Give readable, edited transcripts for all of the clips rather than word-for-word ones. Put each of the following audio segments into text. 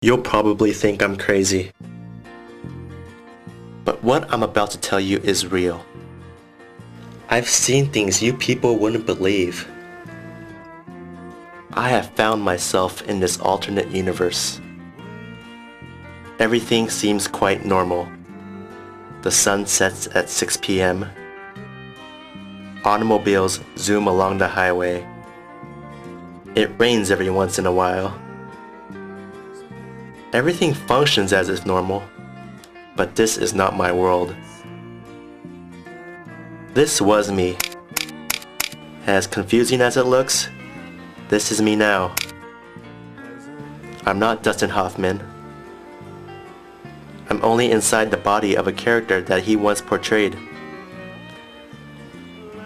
You'll probably think I'm crazy. But what I'm about to tell you is real. I've seen things you people wouldn't believe. I have found myself in this alternate universe. Everything seems quite normal. The sun sets at 6 p.m. Automobiles zoom along the highway. It rains every once in a while. Everything functions as if normal, but this is not my world. This was me. As confusing as it looks, this is me now. I'm not Dustin Hoffman. I'm only inside the body of a character that he once portrayed.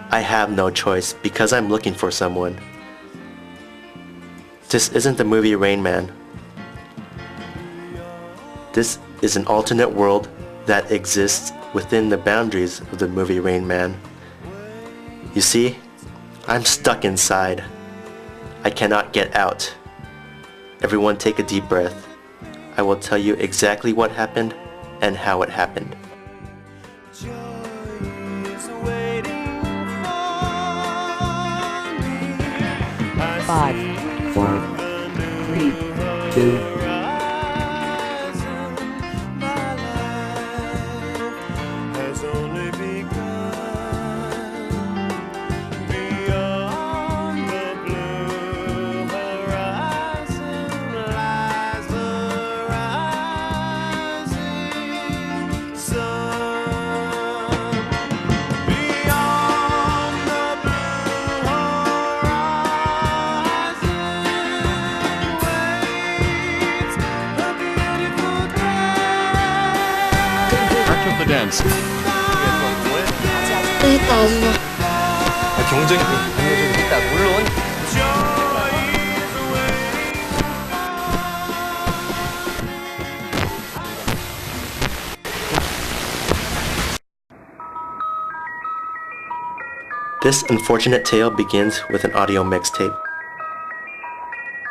I have no choice because I'm looking for someone. This isn't the movie Rain Man. This is an alternate world that exists within the boundaries of the movie Rain Man. You see, I'm stuck inside. I cannot get out. Everyone take a deep breath. I will tell you exactly what happened and how it happened. 5, 4, 3, 2. The dance. 경쟁 당연히 있다 물론. This unfortunate tale begins with an audio mixtape.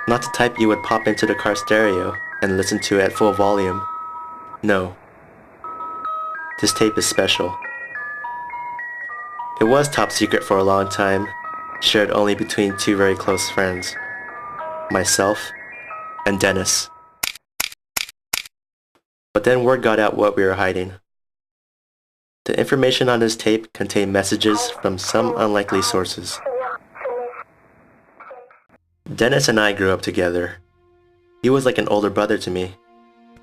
Not the type you would pop into the car stereo and listen to at full volume. No. This tape is special. It was top secret for a long time, shared only between two very close friends, myself and Dennis. But then word got out what we were hiding. The information on this tape contained messages from some unlikely sources. Dennis and I grew up together. He was like an older brother to me.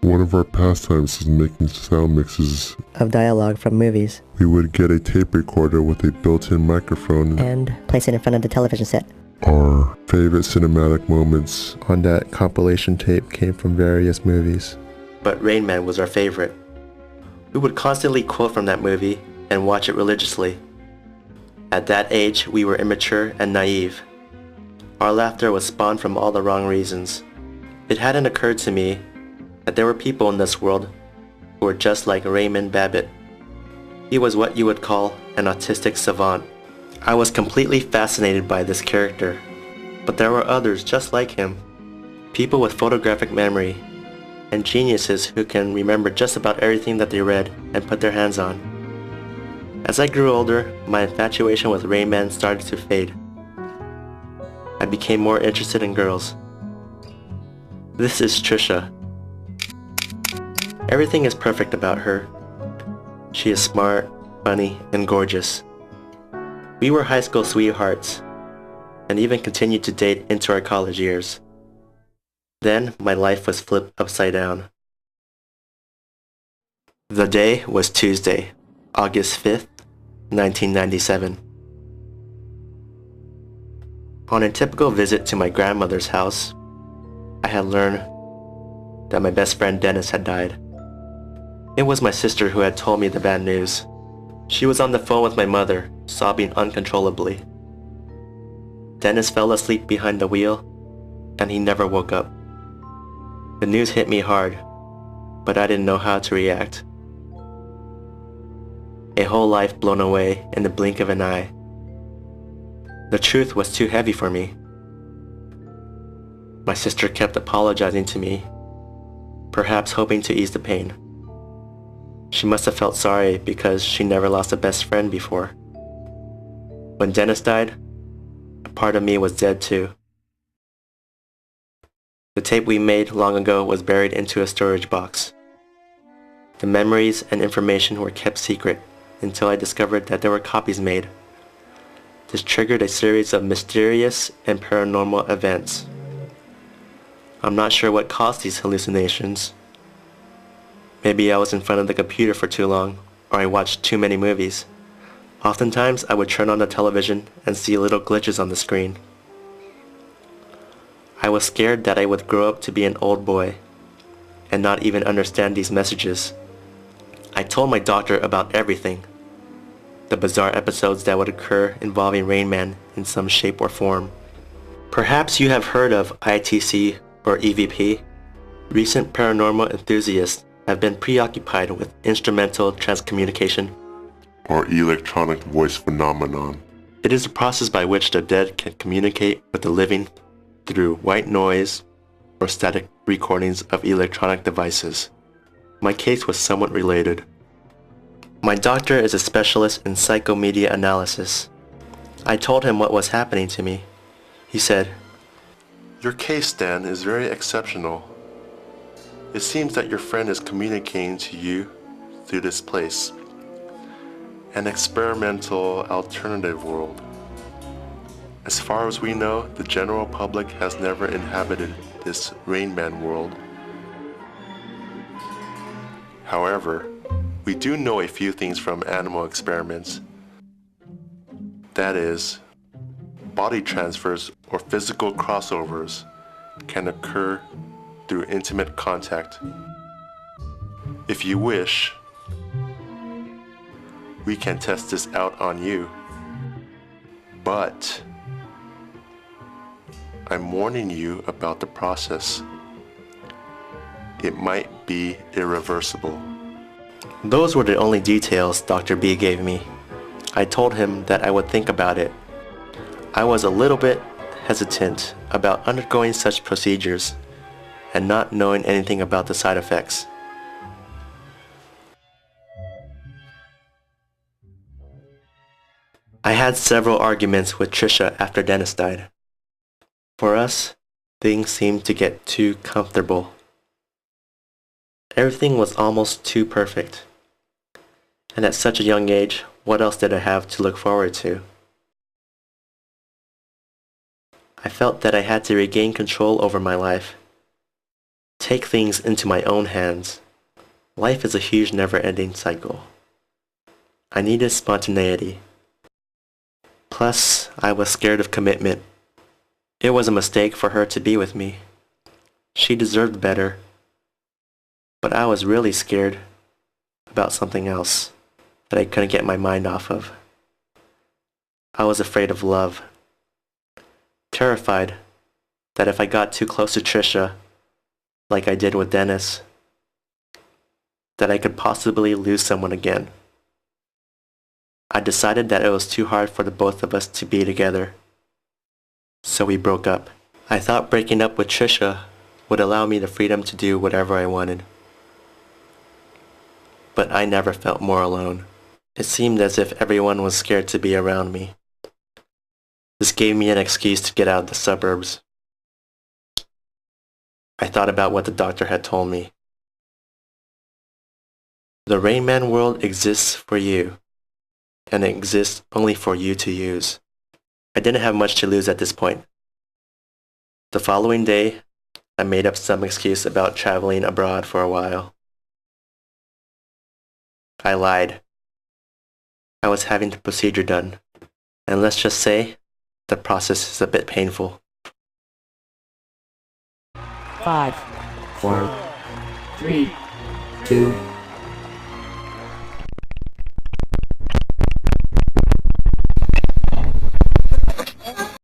One of our pastimes is making sound mixes Of dialogue from movies. We would get a tape recorder with a built-in microphone And place it in front of the television set. Our favorite cinematic moments on that compilation tape came from various movies. But Rain Man was our favorite. We would constantly quote from that movie and watch it religiously. At that age, we were immature and naive. Our laughter was spawned from all the wrong reasons. It hadn't occurred to me that there were people in this world who were just like Raymond Babbitt. He was what you would call an autistic savant. I was completely fascinated by this character, but there were others just like him. People with photographic memory, and geniuses who can remember just about everything that they read and put their hands on. As I grew older, my infatuation with Rain Man started to fade. I became more interested in girls. This is Trisha. Everything is perfect about her. She is smart, funny, and gorgeous. We were high school sweethearts, and even continued to date into our college years. Then my life was flipped upside down. The day was Tuesday, August 5th, 1997. On a typical visit to my grandmother's house, I had learned that my best friend Dennis had died. It was my sister who had told me the bad news. She was on the phone with my mother, sobbing uncontrollably. Dennis fell asleep behind the wheel, and he never woke up. The news hit me hard, but I didn't know how to react. A whole life blown away in the blink of an eye. The truth was too heavy for me. My sister kept apologizing to me, perhaps hoping to ease the pain. She must have felt sorry because she never lost a best friend before. When Dennis died, a part of me was dead too. The tape we made long ago was buried into a storage box. The memories and information were kept secret until I discovered that there were copies made. This triggered a series of mysterious and paranormal events. I'm not sure what caused these hallucinations. Maybe I was in front of the computer for too long, or I watched too many movies. Oftentimes, I would turn on the television and see little glitches on the screen. I was scared that I would grow up to be an old boy and not even understand these messages. I told my doctor about everything. The bizarre episodes that would occur involving Rain Man in some shape or form. Perhaps you have heard of ITC or EVP. Recent paranormal enthusiasts have been preoccupied with instrumental transcommunication, or electronic voice phenomenon. It is a process by which the dead can communicate with the living through white noise or static recordings of electronic devices. My case was somewhat related. My doctor is a specialist in psychomedia analysis. I told him what was happening to me. He said, Your case, Stan, is very exceptional. It seems that your friend is communicating to you through this place, an experimental alternative world. As far as we know, the general public has never inhabited this Rain Man world. However, we do know a few things from animal experiments. That is, body transfers or physical crossovers can occur through intimate contact. If you wish, we can test this out on you. But I'm warning you about the process. It might be irreversible. Those were the only details Dr. B gave me. I told him that I would think about it. I was a little bit hesitant about undergoing such procedures and not knowing anything about the side effects. I had several arguments with Trisha after Dennis died. For us, things seemed to get too comfortable. Everything was almost too perfect. And at such a young age, what else did I have to look forward to? I felt that I had to regain control over my life. Take things into my own hands. Life is a huge never-ending cycle. I needed spontaneity. Plus, I was scared of commitment. It was a mistake for her to be with me. She deserved better. But I was really scared about something else that I couldn't get my mind off of. I was afraid of love. Terrified that if I got too close to Trisha, like I did with Dennis, that I could possibly lose someone again. I decided that it was too hard for the both of us to be together. So we broke up. I thought breaking up with Trisha would allow me the freedom to do whatever I wanted. But I never felt more alone. It seemed as if everyone was scared to be around me. This gave me an excuse to get out of the suburbs. I thought about what the doctor had told me. The Rain Man world exists for you, and it exists only for you to use. I didn't have much to lose at this point. The following day, I made up some excuse about traveling abroad for a while. I lied. I was having the procedure done, and let's just say, the process is a bit painful. 5, 4, 3, 2,